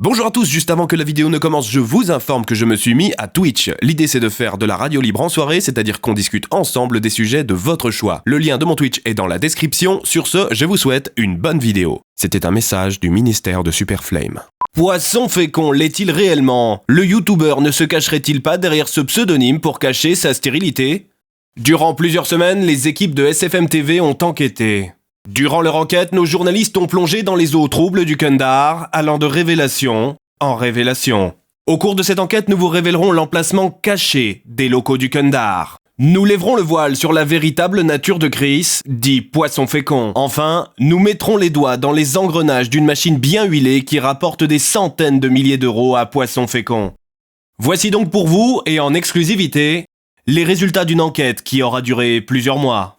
Bonjour à tous, juste avant que la vidéo ne commence, je vous informe que je me suis mis à Twitch. L'idée c'est de faire de la radio libre en soirée, c'est-à-dire qu'on discute ensemble des sujets de votre choix. Le lien de mon Twitch est dans la description. Sur ce, je vous souhaite une bonne vidéo. C'était un message du ministère de Superflame. Poisson fécond l'est-il réellement? Le youtubeur ne se cacherait-il pas derrière ce pseudonyme pour cacher sa stérilité? Durant plusieurs semaines, les équipes de SFM TV ont enquêté. Durant leur enquête, nos journalistes ont plongé dans les eaux troubles du Kundar, allant de révélation en révélation. Au cours de cette enquête, nous vous révélerons l'emplacement caché des locaux du Kundar. Nous lèverons le voile sur la véritable nature de Chris, dit poisson fécond. Enfin, nous mettrons les doigts dans les engrenages d'une machine bien huilée qui rapporte des centaines de milliers d'euros à poisson fécond. Voici donc pour vous, et en exclusivité, les résultats d'une enquête qui aura duré plusieurs mois.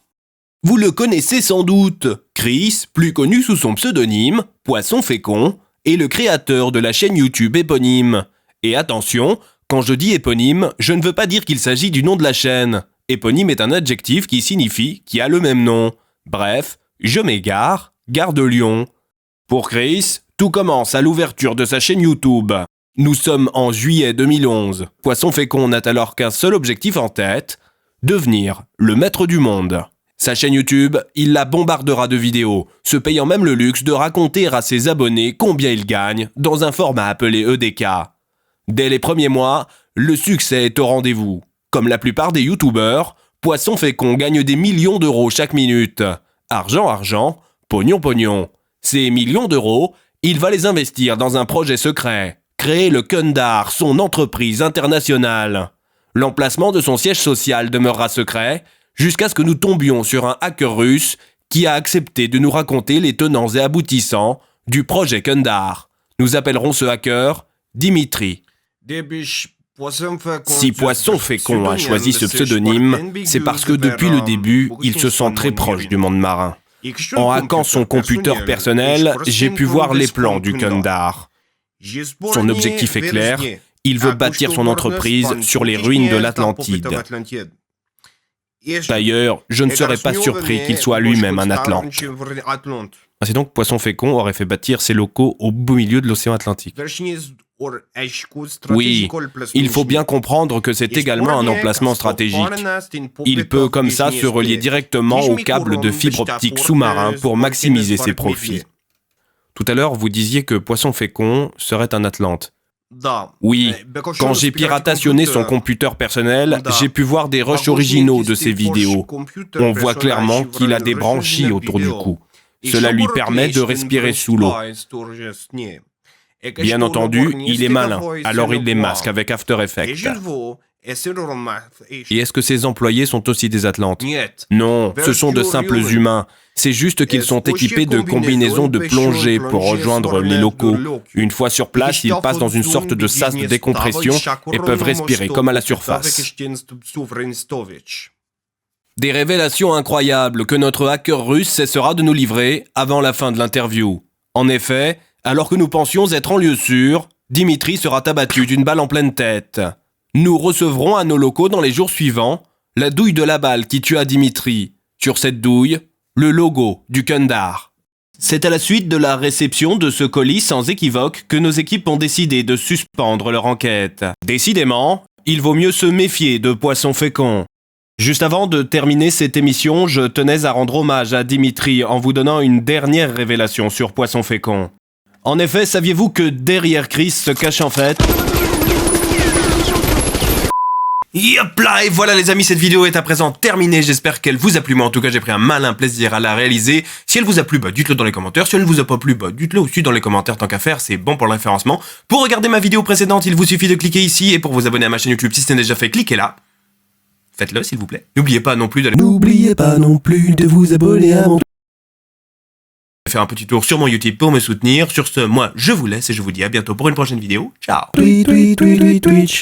Vous le connaissez sans doute, Chris, plus connu sous son pseudonyme, Poisson Fécond, est le créateur de la chaîne YouTube éponyme. Et attention, quand je dis éponyme, je ne veux pas dire qu'il s'agit du nom de la chaîne. Éponyme est un adjectif qui signifie qui a le même nom. Bref, je m'égare, gare de Lyon. Pour Chris, tout commence à l'ouverture de sa chaîne YouTube. Nous sommes en juillet 2011. Poisson Fécond n'a alors qu'un seul objectif en tête, devenir le maître du monde. Sa chaîne YouTube, il la bombardera de vidéos, se payant même le luxe de raconter à ses abonnés combien il gagne dans un format appelé EDK. Dès les premiers mois, le succès est au rendez-vous. Comme la plupart des youtubeurs, Poisson Fécond gagne des millions d'euros chaque minute. Argent, pognon. Ces millions d'euros, il va les investir dans un projet secret. Créer le Kundar, son entreprise internationale. L'emplacement de son siège social demeurera secret, jusqu'à ce que nous tombions sur un hacker russe qui a accepté de nous raconter les tenants et aboutissants du projet Kundar. Nous appellerons ce hacker Dimitri. Si Poisson Fécond a choisi ce pseudonyme, c'est parce que depuis le début, il se sent très proche du monde marin. En hackant son computer personnel, j'ai pu voir les plans du Kundar. Son objectif est clair, il veut bâtir son entreprise sur les ruines de l'Atlantide. D'ailleurs, je ne serais pas surpris qu'il soit lui-même un Atlante. C'est donc Poisson Fécond aurait fait bâtir ses locaux au beau milieu de l'océan Atlantique. Oui, il faut bien comprendre que c'est également un emplacement stratégique. Il peut comme ça se relier directement au câble de fibre optique sous-marin pour maximiser ses profits. Tout à l'heure, vous disiez que Poisson Fécond serait un Atlante. Oui, quand j'ai piratationné son computer personnel, j'ai pu voir des rushs originaux de ses vidéos. On voit clairement qu'il a des branchies autour du cou. Cela lui permet de respirer sous l'eau. Bien entendu, il est malin, alors il les masque avec After Effects. Et est-ce que ses employés sont aussi des Atlantes? Non, ce sont de simples humains. C'est juste qu'ils sont équipés de combinaisons de plongée pour rejoindre les locaux. Une fois sur place, ils passent dans une sorte de sas de décompression et peuvent respirer comme à la surface. Des révélations incroyables que notre hacker russe cessera de nous livrer avant la fin de l'interview. En effet, alors que nous pensions être en lieu sûr, Dimitri sera abattu d'une balle en pleine tête. Nous recevrons à nos locaux dans les jours suivants la douille de la balle qui tua Dimitri. Sur cette douille, le logo du Kundar. C'est à la suite de la réception de ce colis sans équivoque que nos équipes ont décidé de suspendre leur enquête. Décidément, il vaut mieux se méfier de Poisson Fécond. Juste avant de terminer cette émission, je tenais à rendre hommage à Dimitri en vous donnant une dernière révélation sur Poisson Fécond. En effet, saviez-vous que derrière Chris se cache en fait... Yop là, et voilà les amis, cette vidéo est à présent terminée, j'espère qu'elle vous a plu, moi en tout cas j'ai pris un malin plaisir à la réaliser. Si elle vous a plu, dites-le dans les commentaires, si elle ne vous a pas plu, dites-le aussi dans les commentaires, tant qu'à faire, c'est bon pour le référencement. Pour regarder ma vidéo précédente, il vous suffit de cliquer ici, et pour vous abonner à ma chaîne YouTube, si ce n'est déjà fait, cliquez là. Faites-le s'il vous plaît. N'oubliez pas non plus de vous abonner à mon... faire un petit tour sur mon YouTube pour me soutenir. Sur ce, moi je vous laisse et je vous dis à bientôt pour une prochaine vidéo. Ciao.